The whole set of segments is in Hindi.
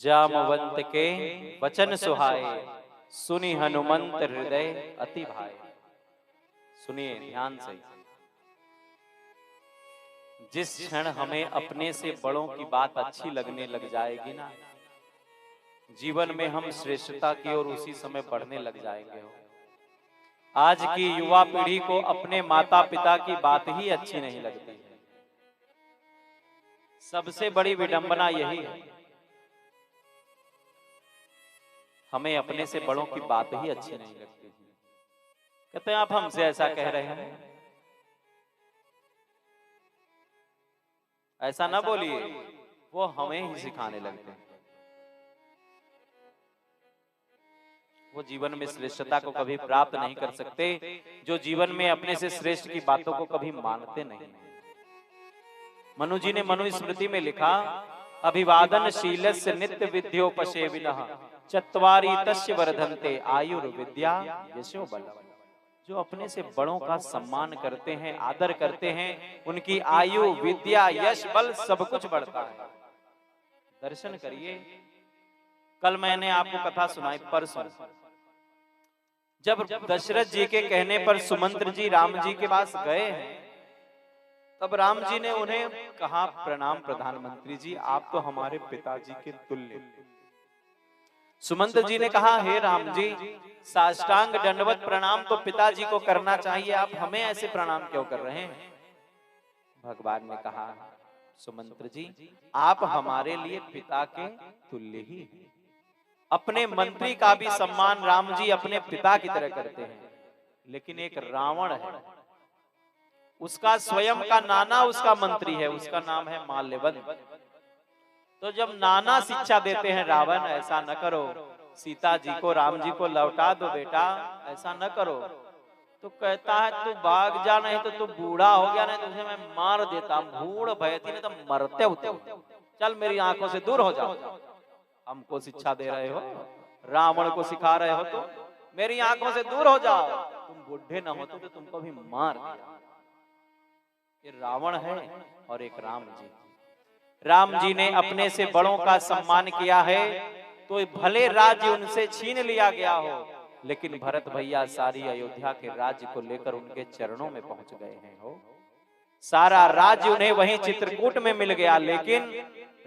जामवंत के वचन सुहाए, सुनी हनुमंत हृदय अति भाए। सुनिए ध्यान से। जिस क्षण हमें अपने से बड़ों की बात अच्छी लगने लग जाएगी ना, जीवन में हम श्रेष्ठता की ओर उसी समय बढ़ने लग जाएंगे। हो आज की युवा पीढ़ी को अपने माता पिता की बात ही अच्छी नहीं लगती है। सबसे बड़ी विडंबना यही है, हमें अपने से बड़ों की बात ही अच्छी नहीं लगती। कहते हैं आप हमसे ऐसा कह रहे हैं, ऐसा ना बोलिए, वो हमें ही सिखाने लगते हैं। वो जीवन में श्रेष्ठता को कभी प्राप्त नहीं कर सकते जो जीवन में अपने से श्रेष्ठ की बातों को कभी मानते नहीं। मनु जी ने मनुस्मृति में लिखा, अभिवादन शीलस्य नित्य विद्योपसेविनः चत्वारि तस्य वर्धन्ते आयुर्विद्या यशो बलम्। जो अपने से बड़ों का सम्मान करते हैं, आदर करते हैं, उनकी आयु, विद्या, यश, बल सब कुछ बढ़ता है। दर्शन करिए। कल मैंने आपको कथा सुनाई, परसों, जब दशरथ जी के कहने पर सुमंत्र जी राम जी के पास गए हैं, तब राम जी ने उन्हें कहा, प्रणाम प्रधानमंत्री जी, आप तो हमारे पिताजी के तुल्य। सुमंत्र जी ने कहा, हे राम जी, साष्टांग दंडवत प्रणाम तो पिताजी को करना चाहिए, आप हमें ऐसे प्रणाम क्यों कर रहे हैं? भगवान ने कहा, सुमंत्र जी, आप हमारे लिए पिता के तुल्य ही हैं। अपने मंत्री का भी सम्मान राम जी अपने पिता की तरह करते हैं। लेकिन एक रावण है, उसका स्वयं का नाना उसका मंत्री है, उसका नाम है माल्यवंत। तो जब नाना शिक्षा देते हैं, रावण ऐसा न करो, सीता जी को राम जी को लौटा दो बेटा, ऐसा न करो, तो कहता है तू भाग जा, नहीं तो तू बूढ़ा हो गया, नहीं तो तुझे मैं मार देता, भूड़ भयती नहीं तो मरते होते, चल मेरी आंखों से दूर हो जाओ। हमको शिक्षा दे रहे हो, रावण को सिखा रहे हो, तो मेरी आंखों से दूर हो जाओ, तुम बूढ़े न होते तो तुमको भी मार दिया। ये रावण है और एक राम जी। राम जी ने अपने से बड़ों का सम्मान किया है, तो भले राज्य उनसे छीन लिया गया हो, लेकिन भरत भैया सारी अयोध्या के राज्य को लेकर उनके चरणों में पहुंच गए हैं। हो सारा राज्य उन्हें वहीं चित्रकूट में मिल गया, लेकिन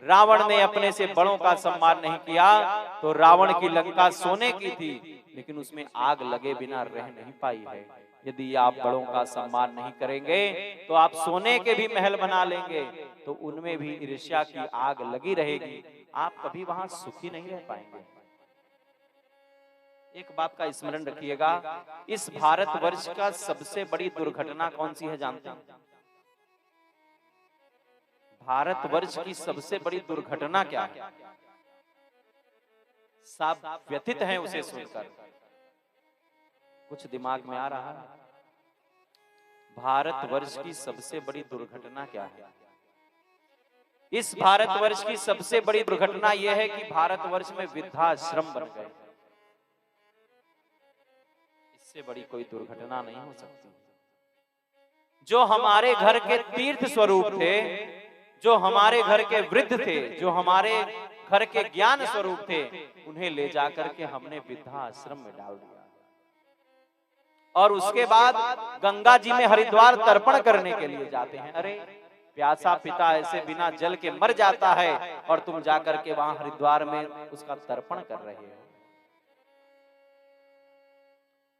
रावण ने अपने से बड़ों का सम्मान नहीं किया। तो रावण की लंका सोने की थी, लेकिन उसमें आग लगे बिना रह नहीं पाई है। यदि आप बड़ों का सम्मान नहीं करेंगे तो आप सोने के भी महल बना लेंगे, तो उनमें भी ईर्ष्या की आग लगी रहेगी, आप कभी वहां सुखी नहीं रह पाएंगे। एक बात का स्मरण रखिएगा, इस भारतवर्ष का सबसे बड़ी दुर्घटना कौन सी है जानते हैं? भारतवर्ष की सबसे बड़ी दुर्घटना क्या है? सब व्यथित हैं उसे सुनकर, कुछ दिमाग में आ रहा है? भारतवर्ष की सबसे बड़ी दुर्घटना क्या है? इस भारतवर्ष की सबसे बड़ी दुर्घटना यह है कि भारतवर्ष में वृद्धाश्रम बन गए। इससे बड़ी कोई दुर्घटना नहीं हो सकती। जो हमारे घर के तीर्थ स्वरूप थे, जो हमारे घर के वृद्ध थे, जो हमारे घर के ज्ञान स्वरूप थे, उन्हें ले जाकर के हमने वृद्धाश्रम में डाल दिया। और उसके बाद गंगा जी में हरिद्वार तर्पण करने के लिए जाते हैं। अरे प्यासा पिता ऐसे बिना जल के मर जाता है, और तुम जाकर के वहां हरिद्वार में उसका तर्पण कर रहे हो।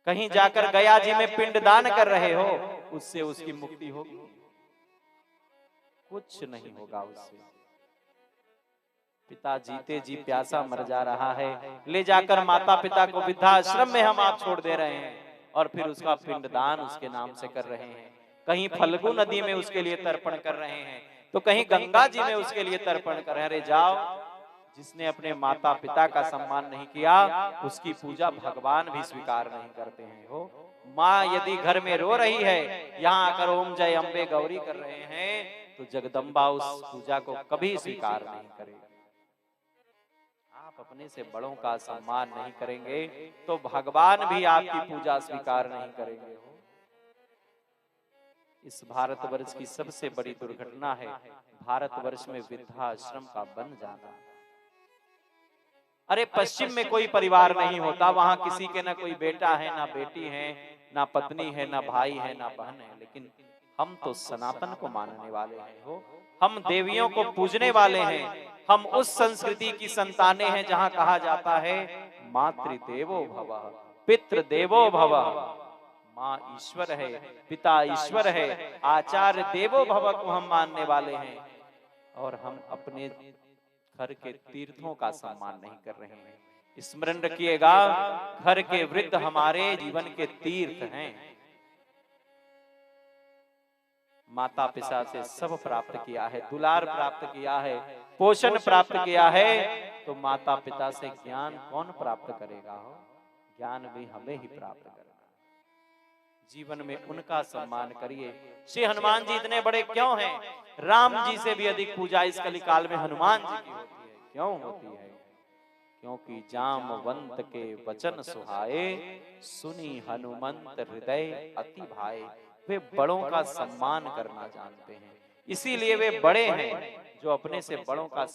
कहीं जाकर गया जी में पिंडदान कर रहे हो, उससे उसकी मुक्ति होगी? कुछ नहीं होगा उससे। पिता जीते जी प्यासा मर जा रहा है, ले जाकर माता पिता को वृद्धाश्रम में हम आप छोड़ दे रहे हैं, और फिर उसका पिंडदान उसके नाम से कर रहे हैं। कहीं फल्गु नदी में उसके लिए तर्पण कर रहे हैं, तो कहीं गंगा जी में उसके लिए तर्पण कर रहे हैं। अरे जाओ, जिसने अपने माता पिता का सम्मान नहीं किया, उसकी पूजा भगवान भी स्वीकार नहीं करते हैं। हो माँ यदि घर में रो रही है, यहाँ आकर ओम जय अम्बे गौरी कर रहे हैं, तो जगदम्बा उस पूजा को कभी स्वीकार नहीं करेगी। आप अपने से बड़ों का सम्मान नहीं करेंगे तो भगवान भी आपकी पूजा स्वीकार नहीं करेंगे। इस भारतवर्ष की सबसे बड़ी दुर्घटना है भारतवर्ष में वृद्धाश्रम का बन जाना। अरे पश्चिम में कोई परिवार नहीं होता, वहां किसी के ना कोई बेटा है, ना बेटी है, ना पत्नी है, ना भाई है, ना बहन है, लेकिन हम तो सनातन को मानने वाले हैं हो, हम देवियों को पूजने वाले हैं, हम उस संस्कृति की संतानें हैं जहां कहा जाता है मातृदेवो भव, पितृ देवो भव। माँ ईश्वर है, पिता ईश्वर है, आचार्य देवो भव को हम मानने वाले हैं, और हम अपने घर के तीर्थों का सम्मान नहीं कर रहे हैं। स्मरण रखिएगा, घर के वृद्ध हमारे जीवन के तीर्थ हैं। माता पिता से सब प्राप्त किया है, दुलार प्राप्त किया है, पोषण प्राप्त किया है, तो माता पिता से ज्ञान कौन प्राप्त करेगा हो? ज्ञान भी हमें ही प्राप्त करना। जीवन में उनका सम्मान करिए। श्री हनुमान जी इतने बड़े क्यों हैं? राम जी से भी अधिक पूजा इस कलिकाल में हनुमान जी की होती है। क्यों होती है? क्योंकि जामवंत के वचन सुहाए, सुनी हनुमंत हृदय अति भाए। वे बड़ों का सम्मान करना जानते हैं, इसीलिए वे बड़े हैं। जो अपने से बड़ों का